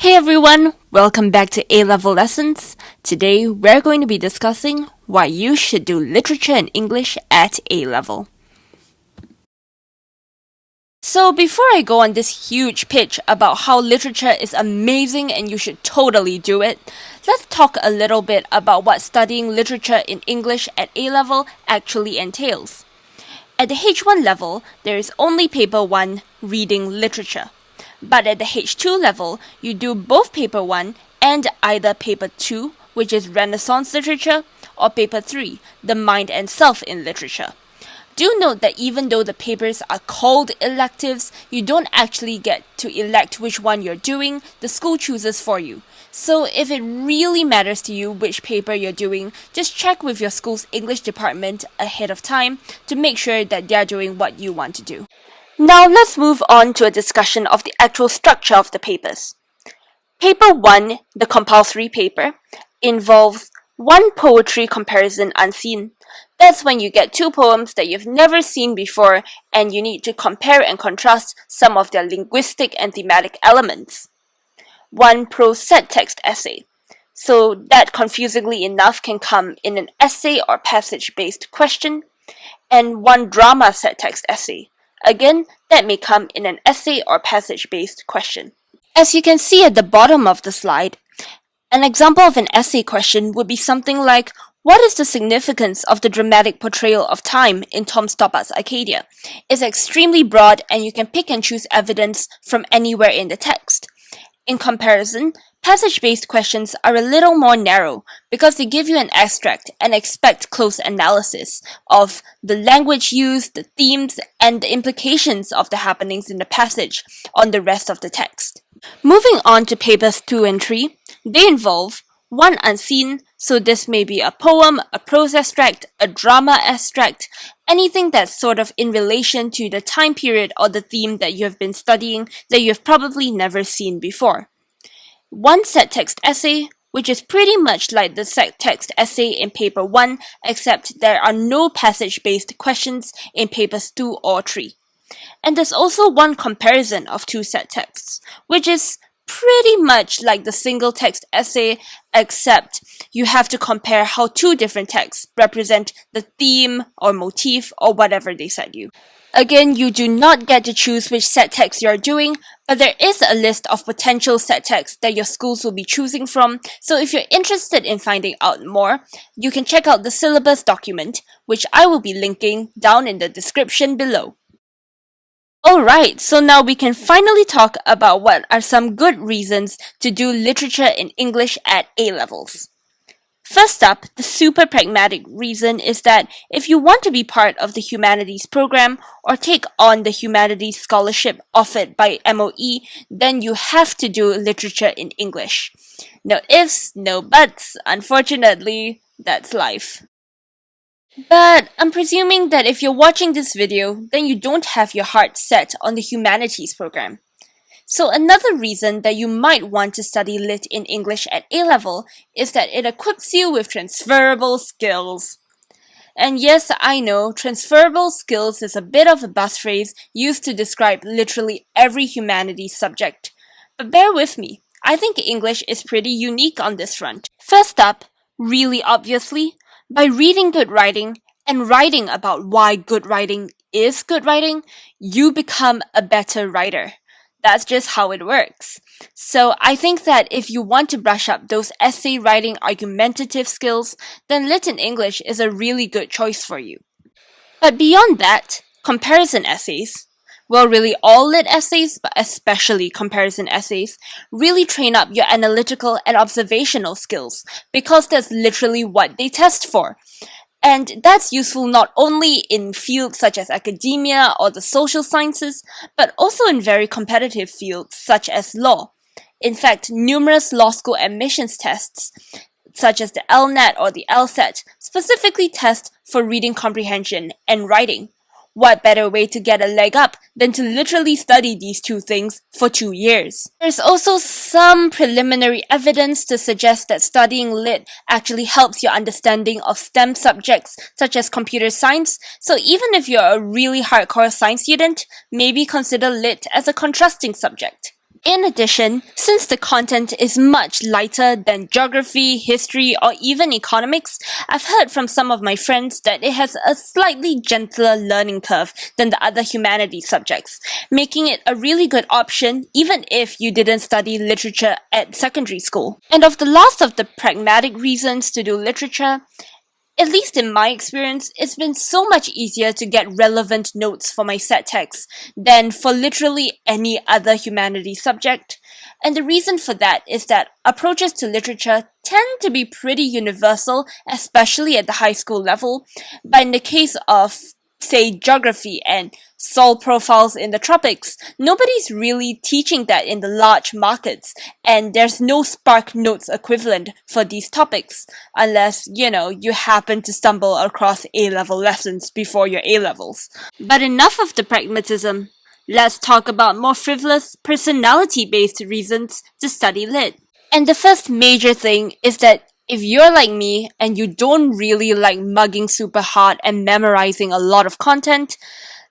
Hey everyone, welcome back to A-Level Lessons. Today we're going to be discussing why you should do literature and English at A-Level. So before I go on this huge pitch about how literature is amazing and you should totally do it, let's talk a little bit about what studying literature in English at A-Level actually entails. At the H1 level, there is only paper 1, reading literature. But at the H2 level, you do both paper 1 and either paper 2, which is Renaissance literature, or paper 3, the mind and self in literature. Do note that even though the papers are called electives, you don't actually get to elect which one you're doing, the school chooses for you. So if it really matters to you which paper you're doing, just check with your school's English department ahead of time to make sure that they're doing what you want to do. Now let's move on to a discussion of the actual structure of the papers. Paper 1, the compulsory paper, involves one poetry comparison unseen. That's when you get two poems that you've never seen before and you need to compare and contrast some of their linguistic and thematic elements. One prose set text essay. So that confusingly enough can come in an essay or passage-based question. And one drama set text essay. Again, that may come in an essay or passage-based question. As you can see at the bottom of the slide, an example of an essay question would be something like, what is the significance of the dramatic portrayal of time in Tom Stoppart's Arcadia? It's extremely broad and you can pick and choose evidence from anywhere in the text. In comparison, passage-based questions are a little more narrow because they give you an extract and expect close analysis of the language used, the themes, and the implications of the happenings in the passage on the rest of the text. Moving on to papers 2 and 3, they involve one unseen, so this may be a poem, a prose extract, a drama extract, anything that's sort of in relation to the time period or the theme that you have been studying that you have probably never seen before. One set text essay, which is pretty much like the set text essay in paper 1, except there are no passage-based questions in papers 2 or 3. And there's also one comparison of two set texts, which is pretty much like the single text essay, except you have to compare how two different texts represent the theme or motif or whatever they set you. Again, you do not get to choose which set text you're doing, but there is a list of potential set texts that your schools will be choosing from, so if you're interested in finding out more, you can check out the syllabus document, which I will be linking down in the description below. Alright, so now we can finally talk about what are some good reasons to do literature in English at A-levels. First up, the super pragmatic reason is that if you want to be part of the humanities program or take on the humanities scholarship offered by MOE, then you have to do literature in English. No ifs, no buts, unfortunately, that's life. But I'm presuming that if you're watching this video, then you don't have your heart set on the humanities program. So another reason that you might want to study Lit in English at A-level is that it equips you with transferable skills. And yes, I know, transferable skills is a bit of a buzz phrase used to describe literally every humanities subject. But bear with me, I think English is pretty unique on this front. First up, really obviously, by reading good writing and writing about why good writing is good writing, you become a better writer. That's just how it works. So I think that if you want to brush up those essay writing argumentative skills, then Lit in English is a really good choice for you. But beyond that, comparison essays, well, really all Lit essays, but especially comparison essays, really train up your analytical and observational skills because that's literally what they test for. And that's useful not only in fields such as academia or the social sciences, but also in very competitive fields such as law. In fact, numerous law school admissions tests, such as the LNAT or the LSAT, specifically test for reading comprehension and writing. What better way to get a leg up than to literally study these two things for 2 years? There's also some preliminary evidence to suggest that studying Lit actually helps your understanding of STEM subjects such as computer science, so even if you're a really hardcore science student, maybe consider Lit as a contrasting subject. In addition, since the content is much lighter than geography, history, or even economics, I've heard from some of my friends that it has a slightly gentler learning curve than the other humanities subjects, making it a really good option even if you didn't study literature at secondary school. And of the last of the pragmatic reasons to do literature, at least in my experience, it's been so much easier to get relevant notes for my set text than for literally any other humanities subject. And the reason for that is that approaches to literature tend to be pretty universal, especially at the high school level. But in the case of, say, geography and soil profiles in the tropics, nobody's really teaching that in the large markets, and there's no Spark Notes equivalent for these topics, unless, you happen to stumble across A-level lessons before your A-levels. But enough of the pragmatism. Let's talk about more frivolous, personality-based reasons to study lit. And the first major thing is that if you're like me and you don't really like mugging super hard and memorizing a lot of content,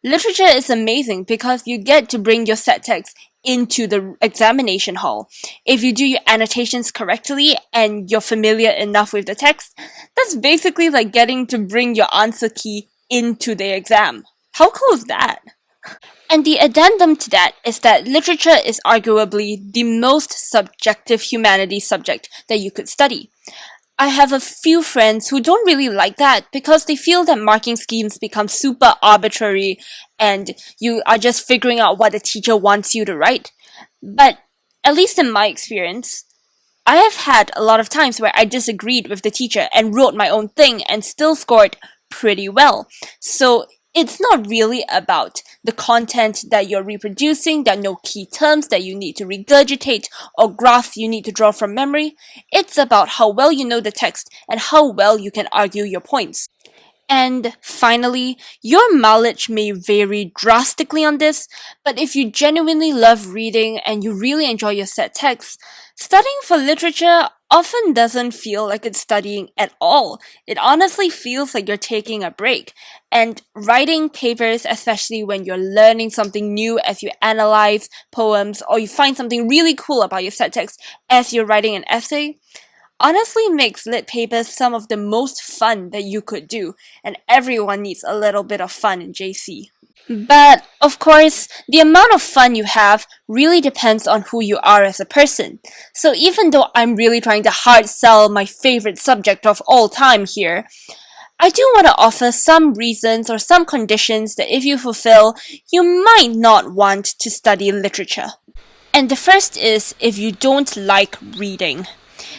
literature is amazing because you get to bring your set text into the examination hall. If you do your annotations correctly and you're familiar enough with the text, that's basically like getting to bring your answer key into the exam. How cool is that? And the addendum to that is that literature is arguably the most subjective humanities subject that you could study. I have a few friends who don't really like that because they feel that marking schemes become super arbitrary and you are just figuring out what the teacher wants you to write. But at least in my experience, I have had a lot of times where I disagreed with the teacher and wrote my own thing and still scored pretty well. So it's not really about the content that you're reproducing, there are no key terms that you need to regurgitate or graphs you need to draw from memory. It's about how well you know the text and how well you can argue your points. And finally, your mileage may vary drastically on this, but if you genuinely love reading and you really enjoy your set text, studying for literature often doesn't feel like it's studying at all. It honestly feels like you're taking a break. And writing papers, especially when you're learning something new as you analyze poems or you find something really cool about your set text as you're writing an essay, honestly makes lit papers some of the most fun that you could do, and everyone needs a little bit of fun in JC. But, of course, the amount of fun you have really depends on who you are as a person. So even though I'm really trying to hard sell my favorite subject of all time here, I do want to offer some reasons or some conditions that if you fulfill, you might not want to study literature. And the first is if you don't like reading.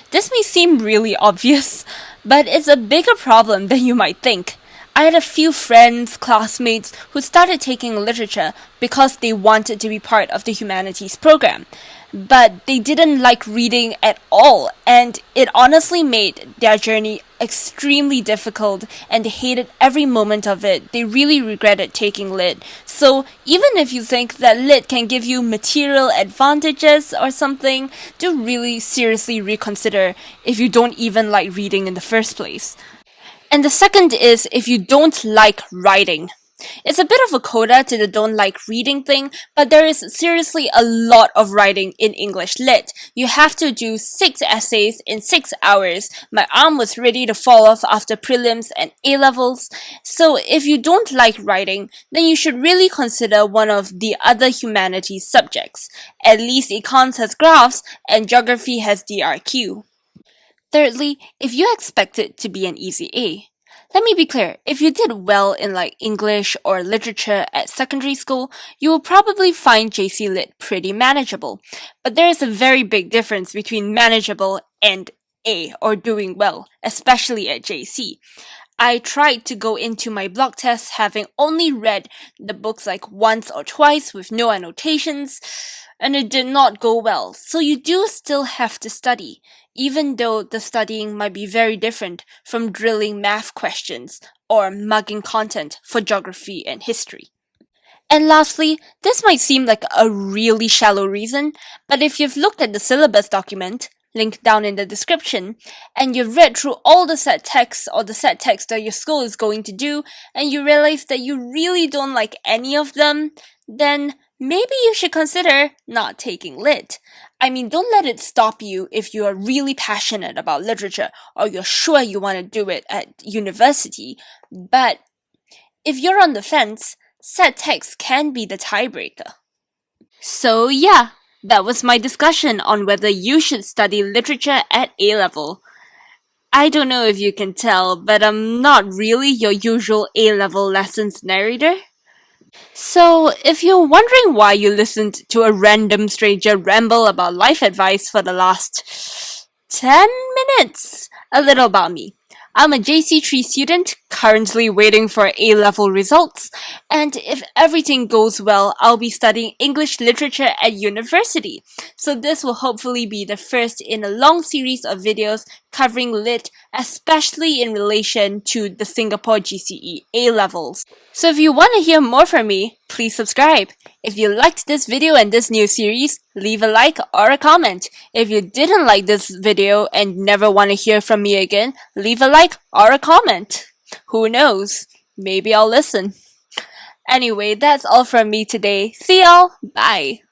This may seem really obvious, but it's a bigger problem than you might think. I had a few friends, classmates, who started taking literature because they wanted to be part of the humanities program. But they didn't like reading at all, and it honestly made their journey extremely difficult, and they hated every moment of it. They really regretted taking lit. So even if you think that lit can give you material advantages or something, do really seriously reconsider if you don't even like reading in the first place. And the second is if you don't like writing. It's a bit of a coda to the don't like reading thing, but there is seriously a lot of writing in English Lit. You have to do 6 essays in 6 hours. My arm was ready to fall off after prelims and A-levels. So if you don't like writing, then you should really consider one of the other humanities subjects. At least econs has graphs and geography has DRQ. Thirdly, if you expect it to be an easy A, let me be clear, if you did well in like English or literature at secondary school, you will probably find JC Lit pretty manageable. But there is a very big difference between manageable and A, or doing well, especially at JC. I tried to go into my block test having only read the books like once or twice with no annotations, and it did not go well. So you do still have to study, even though the studying might be very different from drilling math questions or mugging content for geography and history. And lastly, this might seem like a really shallow reason, but if you've looked at the syllabus document, linked down in the description, and you've read through all the set texts or the set text that your school is going to do, and you realize that you really don't like any of them, then maybe you should consider not taking lit. I mean, don't let it stop you if you are really passionate about literature or you're sure you want to do it at university. But if you're on the fence, set text can be the tiebreaker. So, yeah, that was my discussion on whether you should study literature at A level. I don't know if you can tell, but I'm not really your usual A level lessons narrator. So, if you're wondering why you listened to a random stranger ramble about life advice for the last 10 minutes, a little about me. I'm a JC3 student, currently waiting for A level results, and if everything goes well, I'll be studying English literature at university. So, this will hopefully be the first in a long series of videos covering lit, especially in relation to the Singapore GCE A levels. So if you want to hear more from me, please subscribe. If you liked this video and this new series, leave a like or a comment. If you didn't like this video and never want to hear from me again, leave a like or a comment. Who knows? Maybe I'll listen. Anyway, that's all from me today. See y'all. Bye.